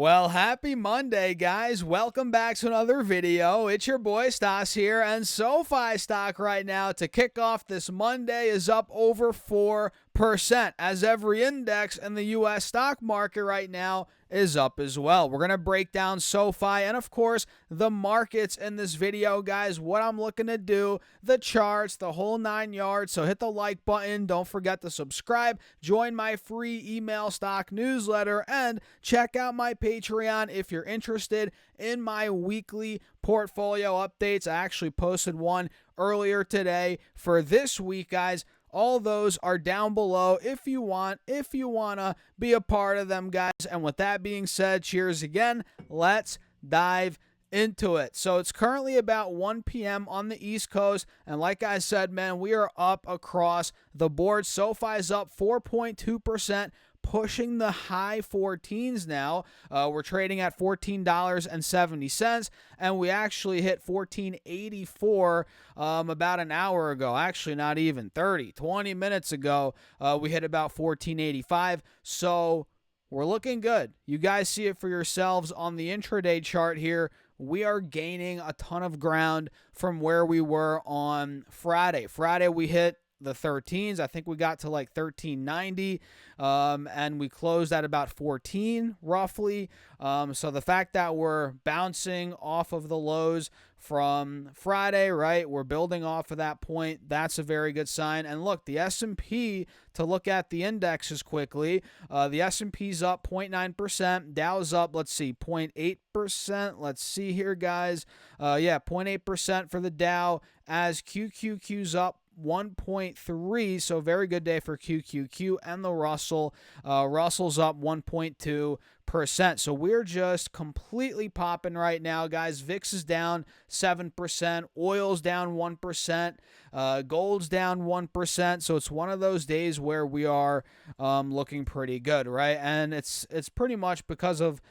Well, happy Monday, guys. Welcome back to another video. It's your boy Stas here, and SoFi stock right now to kick off this Monday is up over 4%, as every index in the U.S. stock market right now is up as well. We're going to break down SoFi and, of course, the markets in this video, guys, what I'm looking to do, the charts, the whole 9 yards. So hit the like button. Don't forget to subscribe. Join my free email stock newsletter and check out my Patreon if you're interested in my weekly portfolio updates. I actually posted one earlier today for this week, guys. All those are down below if you want to be a part of them, guys. And with that being said, cheers again. Let's dive into it. So it's currently about 1 p.m. on the East Coast. And like I said, man, we are up across the board. SoFi's up 4.2%. Pushing the high 14s now. We're trading at $14.70, and we actually hit $14.84 about an hour ago. Actually, not even 20 minutes ago. We hit about $14.85. So we're looking good. You guys see it for yourselves on the intraday chart here. We are gaining a ton of ground from where we were on Friday. Friday, we hit the 13s. I think we got to like 1390, and we closed at about 14 roughly. So the fact that we're bouncing off of the lows from Friday, right, we're building off of that point, that's a very good sign. And look, the S&P, to look at the indexes quickly, the S&P's up 0.9%, Dow's up, let's see, 0.8%. Let's see here, guys. 0.8% for the Dow, as QQQ's up 1.3, so very good day for QQQ. And the Russell's up 1.2%. So we're just completely popping right now, guys. VIX is down 7%, oil's down 1%, gold's down 1%. So it's one of those days where we are looking pretty good, right? And it's pretty much because of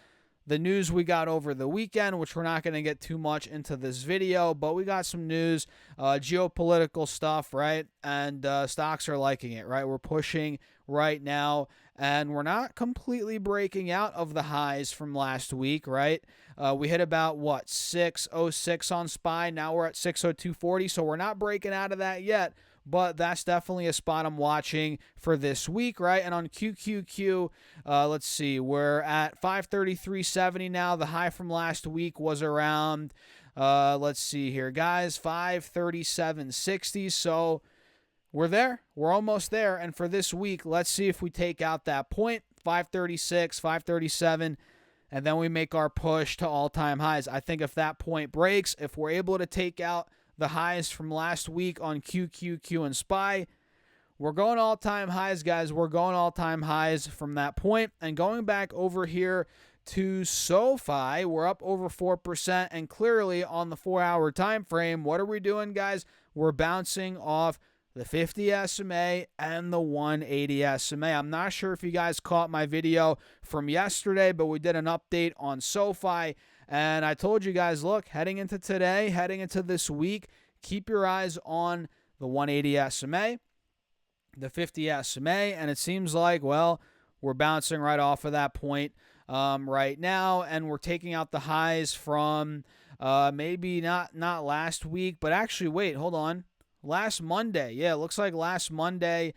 the news we got over the weekend, which we're not going to get too much into this video, but we got some news, geopolitical stuff, right? And stocks are liking it, right? We're pushing right now, and we're not completely breaking out of the highs from last week, right? We hit about, 606 on SPY. Now we're at 602.40, so we're not breaking out of that yet. But that's definitely a spot I'm watching for this week, right? And on QQQ, let's see, we're at 533.70 now. The high from last week was around, let's see here, guys, 537.60. So we're there. We're almost there. And for this week, let's see if we take out that point, 536, 537, and then we make our push to all-time highs. I think if that point breaks, if we're able to take out the highs from last week on QQQ and SPY, we're going all-time highs, guys. We're going all-time highs from that point. And going back over here to SoFi, we're up over 4%. And clearly on the 4-hour time frame, what are we doing, guys? We're bouncing off the 50 SMA and the 180 SMA. I'm not sure if you guys caught my video from yesterday, but we did an update on SoFi. And I told you guys, look, heading into today, heading into this week, keep your eyes on the 180 SMA, the 50 SMA, and it seems like, well, we're bouncing right off of that point right now, and we're taking out the highs from maybe not last week, but actually, wait, hold on. Last Monday, yeah, it looks like last Monday,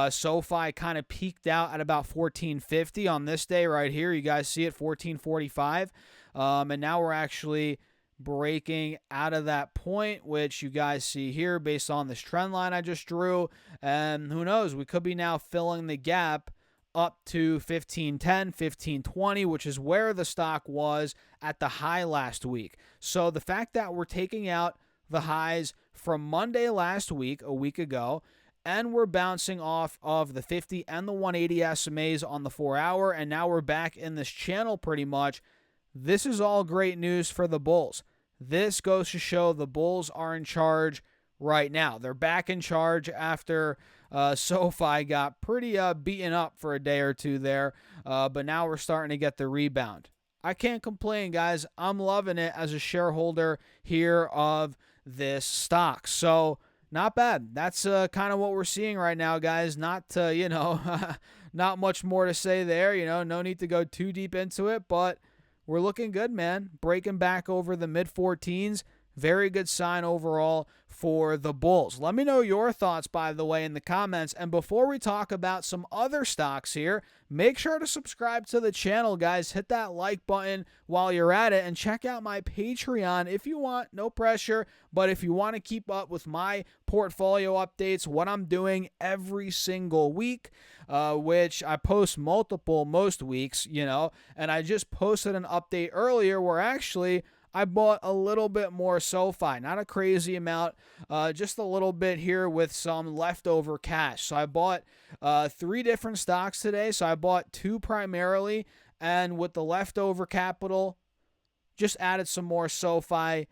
SoFi kind of peaked out at about 1450 on this day right here. You guys see it, 1445. And now we're actually breaking out of that point, which you guys see here based on this trend line I just drew. And who knows, we could be now filling the gap up to 1510, 1520, which is where the stock was at the high last week. So the fact that we're taking out the highs from Monday last week, a week ago, and we're bouncing off of the 50 and the 180 SMAs on the 4-hour, and now we're back in this channel pretty much. This is all great news for the bulls. This goes to show the bulls are in charge right now. They're back in charge after SoFi got pretty beaten up for a day or two there, but now we're starting to get the rebound. I can't complain, guys. I'm loving it as a shareholder here of this stock. So not bad. That's kind of what we're seeing right now, guys. Not, not much more to say there. No need to go too deep into it, but we're looking good, man. Breaking back over the mid-14s. Very good sign overall for the Bulls. Let me know your thoughts, by the way, in the comments. And before we talk about some other stocks here, make sure to subscribe to the channel, guys. Hit that like button while you're at it, and check out my Patreon if you want. No pressure, but if you want to keep up with my portfolio updates, what I'm doing every single week, which I post most weeks, and I just posted an update earlier where actually I bought a little bit more SoFi, not a crazy amount, just a little bit here with some leftover cash. So I bought 3 different stocks today. So I bought 2 primarily, and with the leftover capital, just added some more SoFi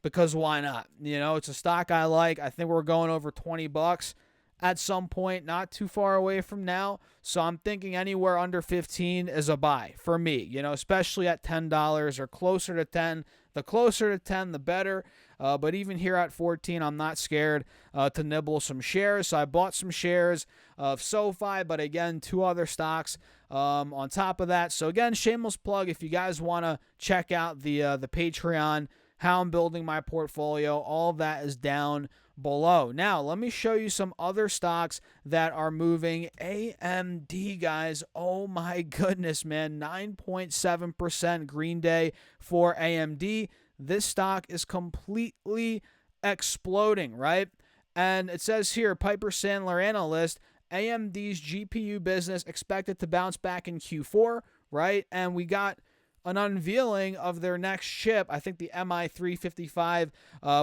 because why not? It's a stock I like. I think we're going over $20 at some point, not too far away from now. So I'm thinking anywhere under 15 is a buy for me, especially at $10 or closer to 10. The closer to 10, the better. But even here at 14, I'm not scared to nibble some shares. So I bought some shares of SoFi, but again, 2 other stocks on top of that. So again, shameless plug, if you guys want to check out the Patreon, how I'm building my portfolio, all of that is down below. Now, let me show you some other stocks that are moving. AMD, guys, oh my goodness, man, 9.7% green day for AMD. This stock is completely exploding, right? And it says here, Piper Sandler analyst, AMD's GPU business expected to bounce back in Q4, right? And we got an unveiling of their next chip, I think the MI355.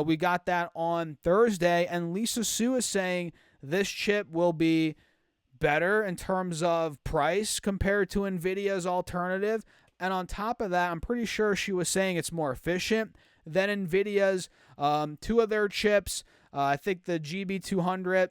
We got that on Thursday, and Lisa Su is saying this chip will be better in terms of price compared to NVIDIA's alternative. And on top of that, I'm pretty sure she was saying it's more efficient than NVIDIA's 2 of their chips. I think the GB200,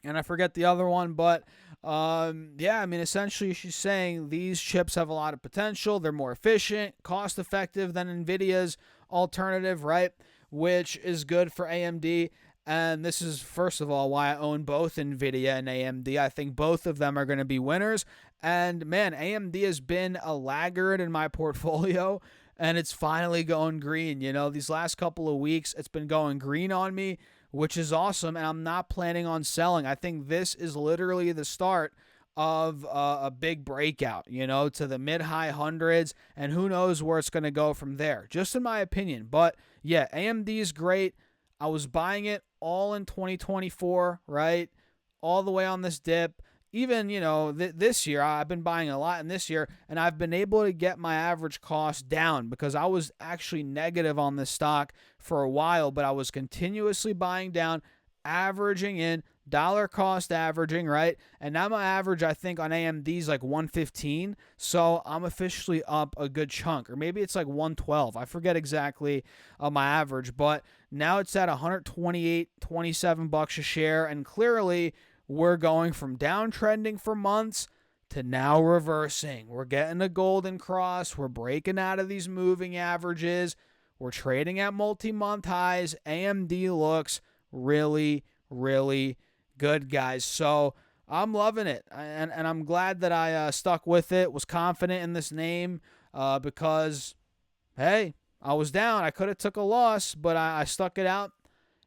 and I forget the other one, but yeah, I mean, essentially she's saying these chips have a lot of potential. They're more efficient, cost effective than NVIDIA's alternative, right? Which is good for AMD. And this is, first of all, why I own both NVIDIA and AMD. I think both of them are going to be winners. And man, AMD has been a laggard in my portfolio, and it's finally going green. These last couple of weeks, it's been going green on me, which is awesome, and I'm not planning on selling. I think this is literally the start of a big breakout, to the mid-high hundreds, and who knows where it's going to go from there, just in my opinion. But yeah, AMD is great. I was buying it all in 2024, right? All the way on this dip. Even, this year, I've been buying a lot in this year, and I've been able to get my average cost down because I was actually negative on this stock for a while, but I was continuously buying down, averaging in, dollar cost averaging, right? And now my average, I think, on AMD is like 115, so I'm officially up a good chunk, or maybe it's like 112. I forget exactly my average, but now it's at 128, 27 bucks a share, and clearly we're going from downtrending for months to now reversing. We're getting a golden cross. We're breaking out of these moving averages. We're trading at multi-month highs. AMD looks really, really good, guys. So I'm loving it, and I'm glad that I stuck with it, was confident in this name because, hey, I was down. I could have took a loss, but I stuck it out.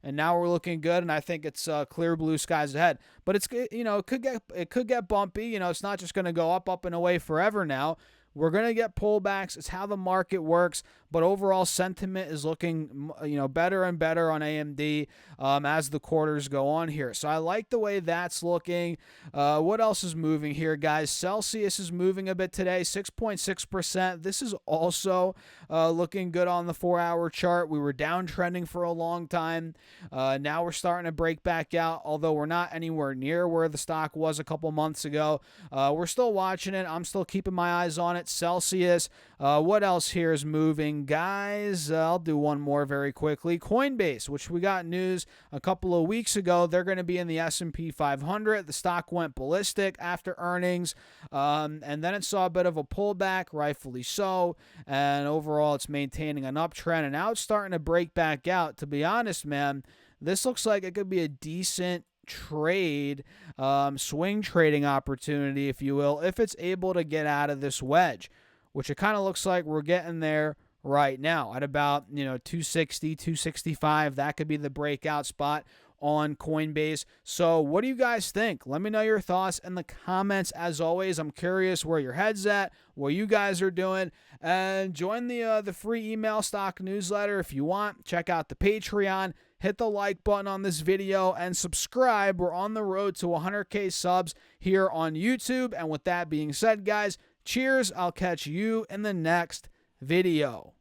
And now we're looking good, and I think it's clear blue skies ahead. But it's it could get bumpy. It's not just going to go up and away forever now. We're going to get pullbacks. It's how the market works. But overall sentiment is looking, better and better on AMD as the quarters go on here. So I like the way that's looking. What else is moving here, guys? Celsius is moving a bit today, 6.6%. This is also looking good on the 4-hour chart. We were downtrending for a long time. Now we're starting to break back out, although we're not anywhere near where the stock was a couple months ago. We're still watching it. I'm still keeping my eyes on it. Celsius. What else here is moving, guys? I'll do one more very quickly. Coinbase, which we got news a couple of weeks ago. They're going to be in the S&P 500. The stock went ballistic after earnings, and then it saw a bit of a pullback, rightfully so, and overall it's maintaining an uptrend, and now it's starting to break back out. To be honest, man, this looks like it could be a decent trade, swing trading opportunity, if you will, if it's able to get out of this wedge. which it kind of looks like we're getting there right now at about, 260, 265. That could be the breakout spot on Coinbase. So what do you guys think? Let me know your thoughts in the comments. As always, I'm curious where your head's at, what you guys are doing, and join the free email stock newsletter if you want. Check out the Patreon. Hit the like button on this video and subscribe. We're on the road to 100K subs here on YouTube. And with that being said, guys, cheers. I'll catch you in the next video.